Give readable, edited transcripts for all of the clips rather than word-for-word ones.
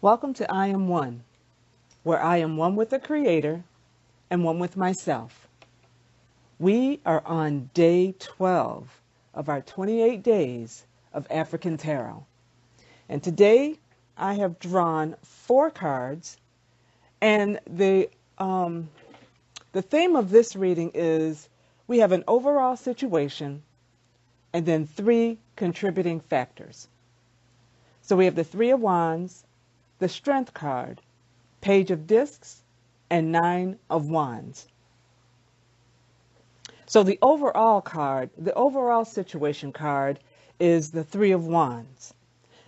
Welcome to I Am One, where I am one with the Creator and one with myself. We are on day 12 of our 28 days of African Tarot. And today I have drawn 4 cards, and the theme of this reading is we have an overall situation and then 3 contributing factors. So we have the 3 of Wands, the Strength card, Page of Discs, and 9 of Wands. So the overall situation card is the 3 of Wands.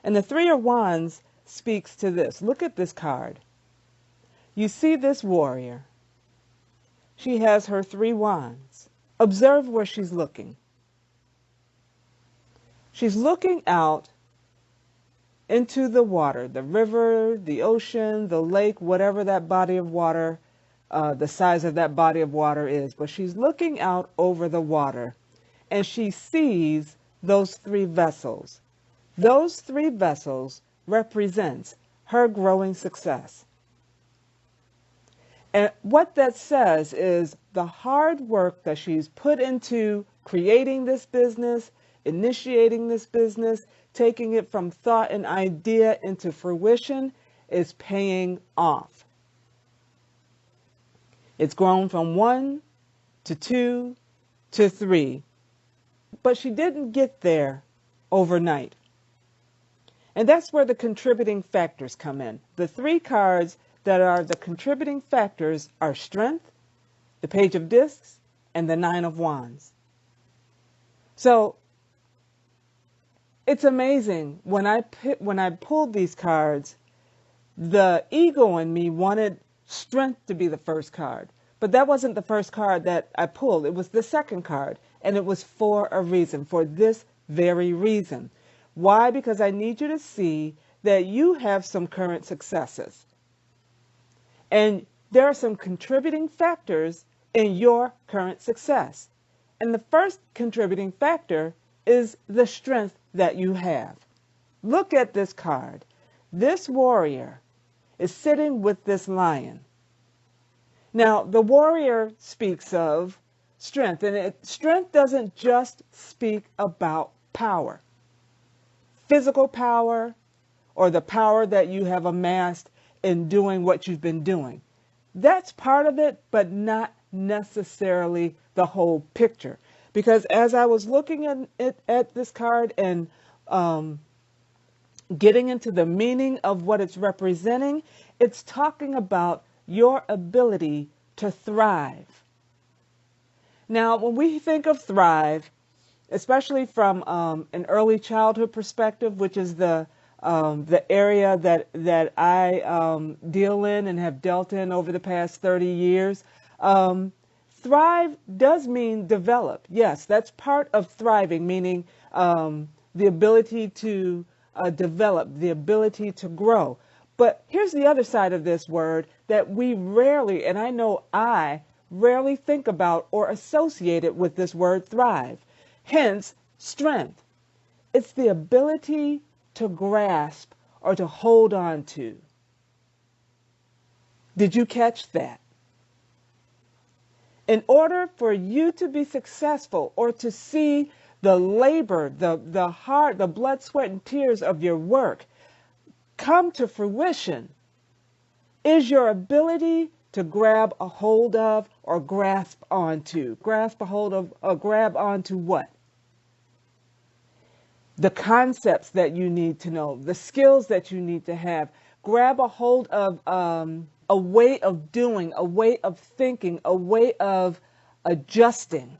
And the 3 of Wands speaks to this. Look at this card. You see this warrior. She has her 3 wands. Observe where she's looking. She's looking out into the water, the river, the ocean, the lake, whatever that body of water, the size of that body of water is. But she's looking out over the water, and she sees those 3 vessels. Those 3 vessels represents her growing success. And what that says is the hard work that she's put into creating this business, initiating this business, taking it from thought and idea into fruition is paying off. It's grown from 1 to 2 to 3, but she didn't get there overnight. And that's where the contributing factors come in. The 3 cards that are the contributing factors are Strength, the Page of Discs, and the 9 of Wands. So it's amazing when I pulled these cards, the ego in me wanted Strength to be the first card, but that wasn't the first card that I pulled. It was the second card, and it was for a reason, for this very reason. Why? Because I need you to see that you have some current successes, and there are some contributing factors in your current success. And the first contributing factor is the strength that you have. Look at this card. This warrior is sitting with this lion. Now, the warrior speaks of strength, and strength doesn't just speak about power, physical power, or the power that you have amassed in doing what you've been doing. That's part of it, but not necessarily the whole picture. Because as I was looking at this card and getting into the meaning of what it's representing, it's talking about your ability to thrive. Now, when we think of thrive, especially from an early childhood perspective, which is the area that I deal in and have dealt in over the past 30 years, thrive does mean develop. Yes, that's part of thriving, meaning the ability to develop, the ability to grow. But here's the other side of this word that we rarely, and I know I rarely think about or associate it with this word thrive. Hence, strength. It's the ability to grasp or to hold on to. Did you catch that? In order for you to be successful or to see the labor, the heart, the blood, sweat, and tears of your work come to fruition, is your ability to grab a hold of or grasp onto. Grasp a hold of or grab onto what? The concepts that you need to know, the skills that you need to have. Grab a hold of a way of doing, a way of thinking, a way of adjusting.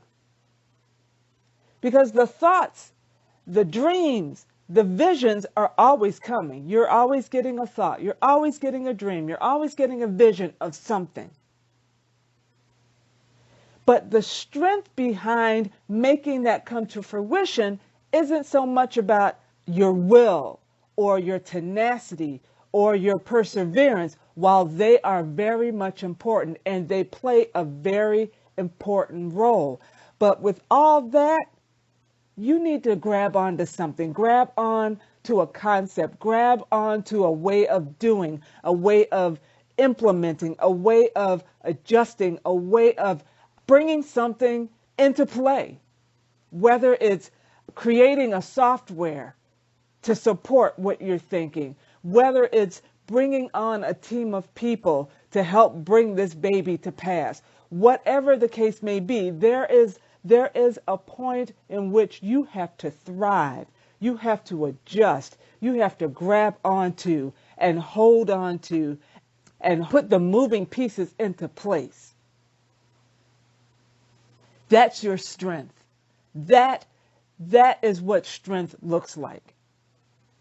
Because the thoughts, the dreams, the visions are always coming. You're always getting a thought. You're always getting a dream. You're always getting a vision of something. But the strength behind making that come to fruition isn't so much about your will or your tenacity or your perseverance, while they are very much important and they play a very important role. But with all that, you need to grab onto something. Grab on to a concept, grab onto a way of doing, a way of implementing, a way of adjusting, a way of bringing something into play, whether it's creating a software to support what you're thinking, whether it's bringing on a team of people to help bring this baby to pass. Whatever the case may be, there is a point in which you have to thrive. You have to adjust. You have to grab onto and hold on to and put the moving pieces into place. That's your strength. That is what strength looks like.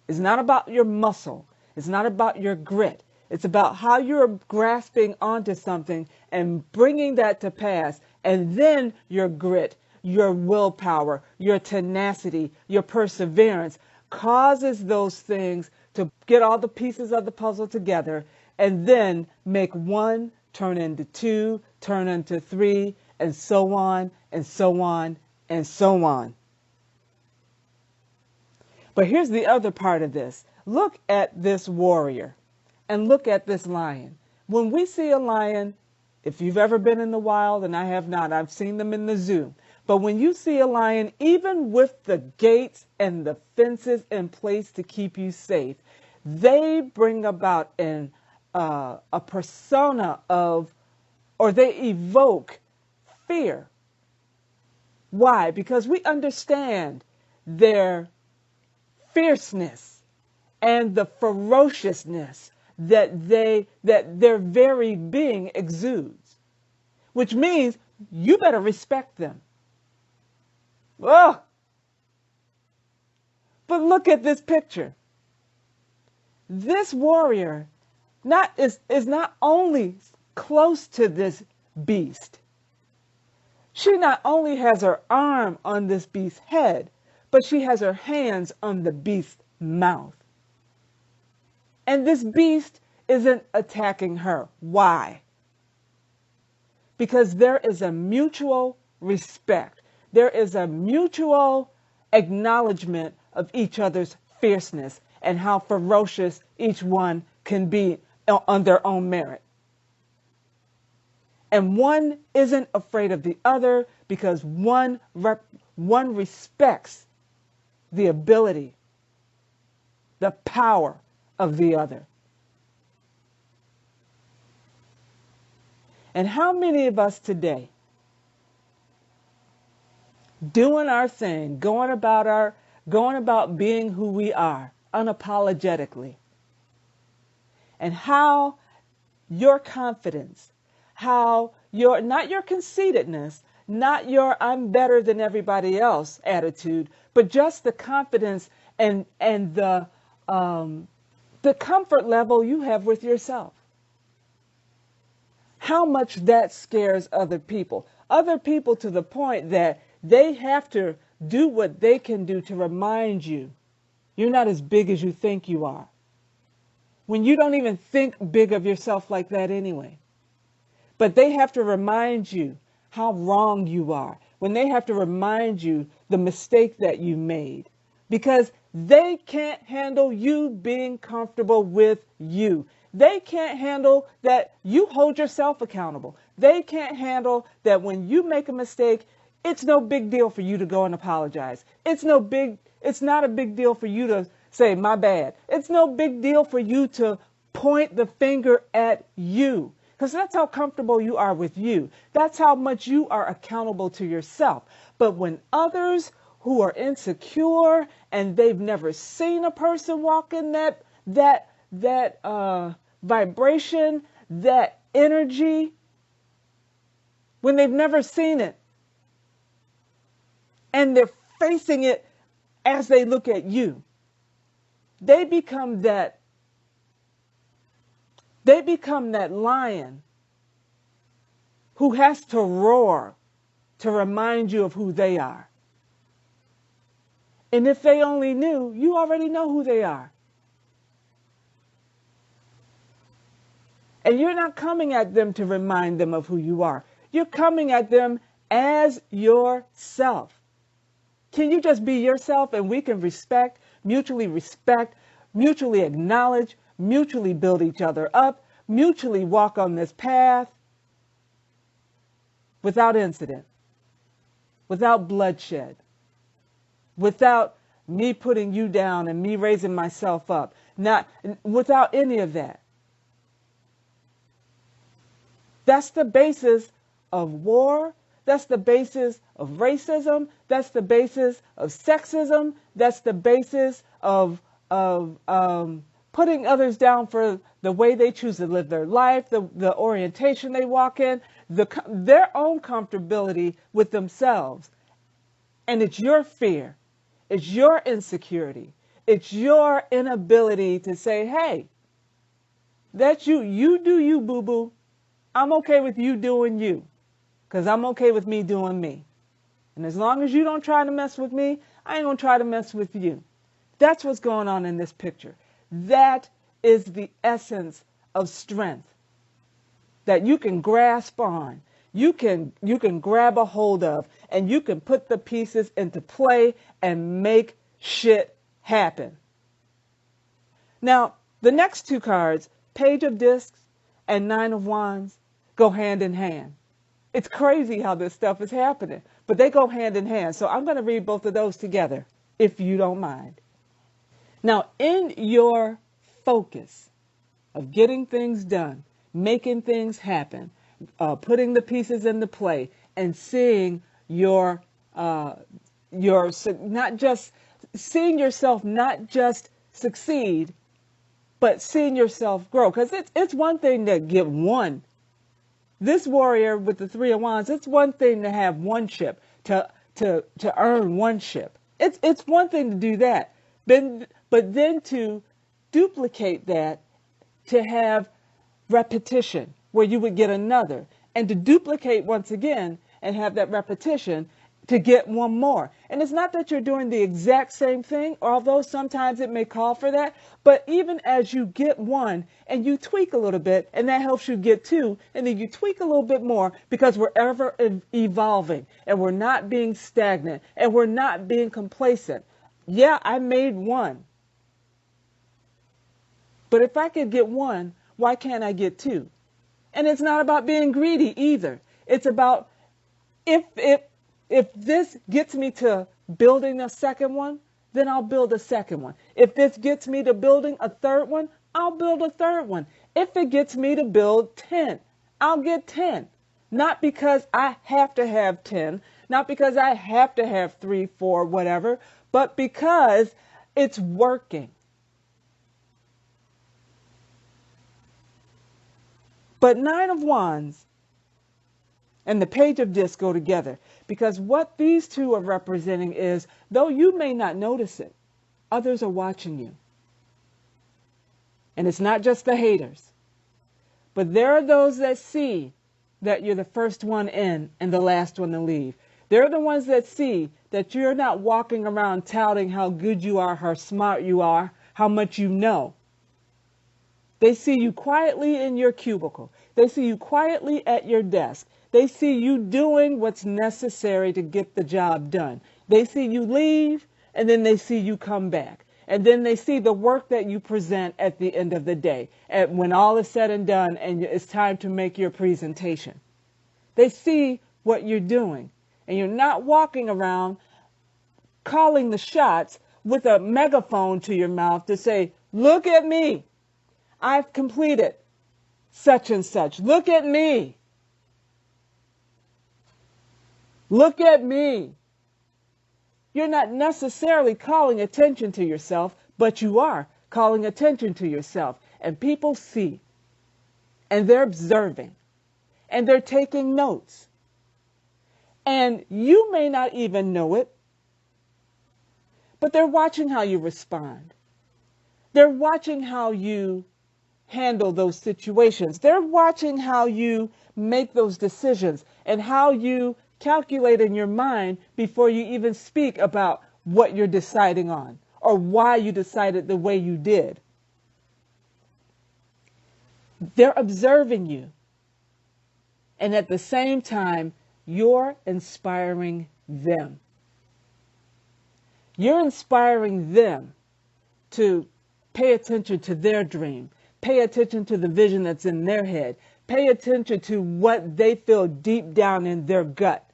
It's not about your muscle. It's not about your grit. It's about how you're grasping onto something and bringing that to pass. And then your grit, your willpower, your tenacity, your perseverance causes those things to get all the pieces of the puzzle together and then make one turn into two, turn into three, and so on, and so on, and so on. But here's the other part of this. Look at this warrior and look at this lion. When we see a lion, if you've ever been in the wild, and I have not, I've seen them in the zoo. But when you see a lion, even with the gates and the fences in place to keep you safe, they bring about a persona of, or they evoke fear. Why? Because we understand their fierceness and the ferociousness that their very being exudes, which means you better respect them. Oh! But look at this picture. This warrior is not only close to this beast, she not only has her arm on this beast's head, but she has her hands on the beast's mouth. And this beast isn't attacking her. Why? Because there is a mutual respect. There is a mutual acknowledgement of each other's fierceness and how ferocious each one can be on their own merit. And one isn't afraid of the other because one respects the ability, the power of the other. And how many of us today, doing our thing, going about being who we are unapologetically, and how your confidence, how not your conceitedness, not your I'm better than everybody else attitude, but just the confidence and the comfort level you have with yourself. How much that scares other people to the point that they have to do what they can do to remind you you're not as big as you think you are, when you don't even think big of yourself like that anyway. But they have to remind you how wrong you are, when they have to remind you the mistake that you made, because they can't handle you being comfortable with you. They can't handle that you hold yourself accountable. They can't handle that when you make a mistake, it's no big deal for you to go and apologize. It's not a big deal for you to say, my bad. It's no big deal for you to point the finger at you, because that's how comfortable you are with you. That's how much you are accountable to yourself. But when others who are insecure and they've never seen a person walk in that vibration, that energy, when they've never seen it, and they're facing it as they look at you, they become that lion who has to roar to remind you of who they are. And if they only knew, you already know who they are. And you're not coming at them to remind them of who you are. You're coming at them as yourself. Can you just be yourself and we can respect, mutually acknowledge, mutually build each other up, mutually walk on this path without incident, without bloodshed, without me putting you down and me raising myself up, not without any of that. That's the basis of war. That's the basis of racism. That's the basis of sexism. That's the basis of putting others down for the way they choose to live their life, the orientation they walk in, their own comfortability with themselves. And it's your fear. It's your insecurity. It's your inability to say, hey, that's you. You do you, boo-boo. I'm okay with you doing you because I'm okay with me doing me. And as long as you don't try to mess with me, I ain't going to try to mess with you. That's what's going on in this picture. That is the essence of strength that you can grasp on. You can grab a hold of, and you can put the pieces into play and make shit happen. Now, the next two cards, Page of Discs and Nine of Wands, go hand in hand. It's crazy how this stuff is happening, but they go hand in hand. So I'm going to read both of those together, if you don't mind. Now, in your focus of getting things done, making things happen, putting the pieces into play, and seeing your not just seeing yourself not just succeed, but seeing yourself grow. Because it's one thing to get one. This warrior with the Three of Wands, it's one thing to have one ship, to earn one ship. It's one thing to do that, but then to duplicate that, to have repetition where you would get another, and to duplicate once again and have that repetition to get one more. And it's not that you're doing the exact same thing, although sometimes it may call for that, but even as you get one and you tweak a little bit, and that helps you get two, and then you tweak a little bit more, because we're ever evolving and we're not being stagnant and we're not being complacent. Yeah, I made one. But if I could get one, why can't I get two? And it's not about being greedy either. It's about if this gets me to building a second one, then I'll build a second one. If this gets me to building a third one, I'll build a third one. If it gets me to build 10, I'll get 10. Not because I have to have 10, not because I have to have 3, 4, whatever, but because it's working. But Nine of Wands and the Page of Discs go together, because what these two are representing is, though you may not notice it, others are watching you. And it's not just the haters, but there are those that see that you're the first one in and the last one to leave. They're the ones that see that you're not walking around touting how good you are, how smart you are, how much you know. They see you quietly in your cubicle. They see you quietly at your desk. They see you doing what's necessary to get the job done. They see you leave, and then they see you come back. And then they see the work that you present at the end of the day, and when all is said and done and it's time to make your presentation. They see what you're doing, and you're not walking around calling the shots with a megaphone to your mouth to say, look at me. I've completed such and such. Look at me. Look at me. You're not necessarily calling attention to yourself, but you are calling attention to yourself. And people see, and they're observing, and they're taking notes. And you may not even know it, but they're watching how you respond. They're watching how you handle those situations. They're watching how you make those decisions and how you calculate in your mind before you even speak about what you're deciding on or why you decided the way you did. They're observing you. And at the same time, you're inspiring them. You're inspiring them to pay attention to their dream, pay attention to the vision that's in their head, pay attention to what they feel deep down in their gut.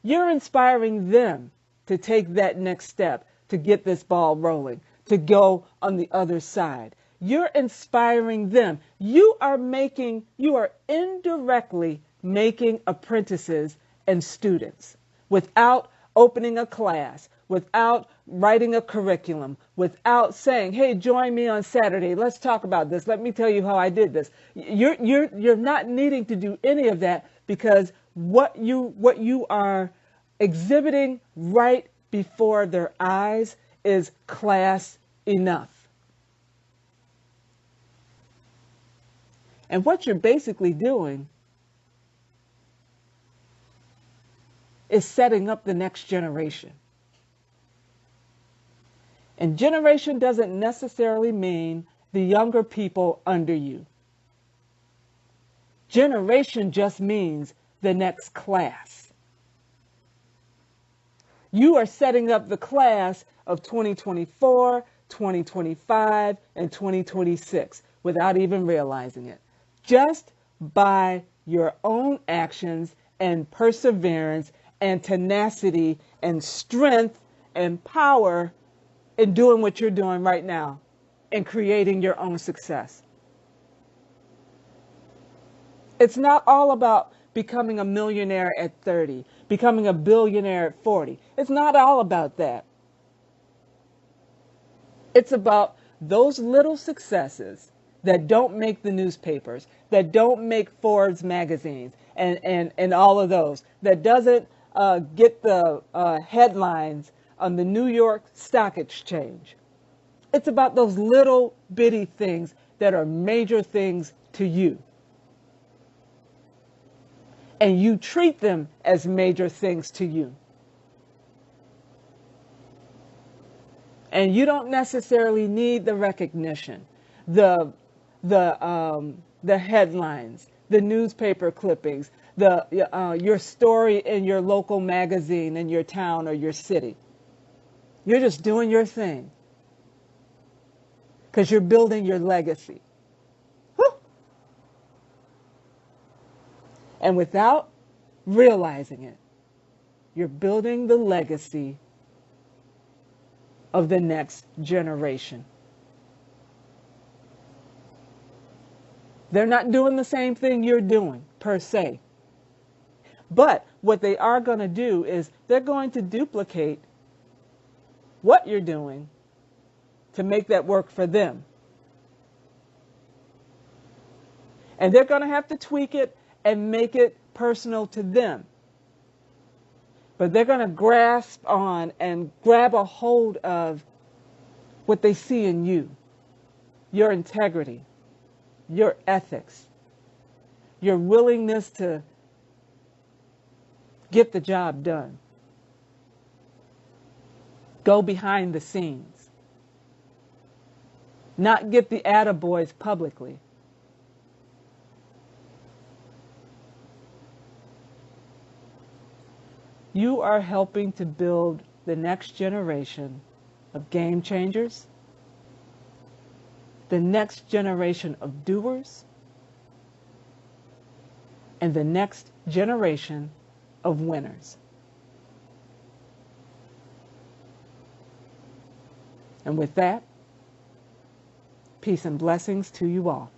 You're inspiring them to take that next step, to get this ball rolling, to go on the other side. You're inspiring them. You are indirectly making apprentices and students without opening a class, without writing a curriculum, without saying, hey, join me on Saturday. Let's talk about this. Let me tell you how I did this. You're not needing to do any of that, because what you are exhibiting right before their eyes is class enough. And what you're basically doing is setting up the next generation. And generation doesn't necessarily mean the younger people under you. Generation just means the next class. You are setting up the class of 2024, 2025, and 2026 without even realizing it. Just by your own actions and perseverance and tenacity and strength and power in doing what you're doing right now and creating your own success. It's not all about becoming a millionaire at 30, becoming a billionaire at 40. It's not all about that. It's about those little successes that don't make the newspapers, that don't make Forbes magazines, and all of those, that doesn't get the headlines on the New York Stock Exchange. It's about those little bitty things that are major things to you. And you treat them as major things to you. And you don't necessarily need the recognition, the headlines, the newspaper clippings, your story in your local magazine in your town or your city. You're just doing your thing because you're building your legacy. Whew. And without realizing it, you're building the legacy of the next generation. They're not doing the same thing you're doing, per se. But what they are going to do is they're going to duplicate what you're doing to make that work for them. And they're going to have to tweak it and make it personal to them. But they're going to grasp on and grab a hold of what they see in you, your integrity, your ethics, your willingness to get the job done. Go behind the scenes. Not get the attaboys publicly. You are helping to build the next generation of game changers, the next generation of doers, and the next generation of winners. And with that, peace and blessings to you all.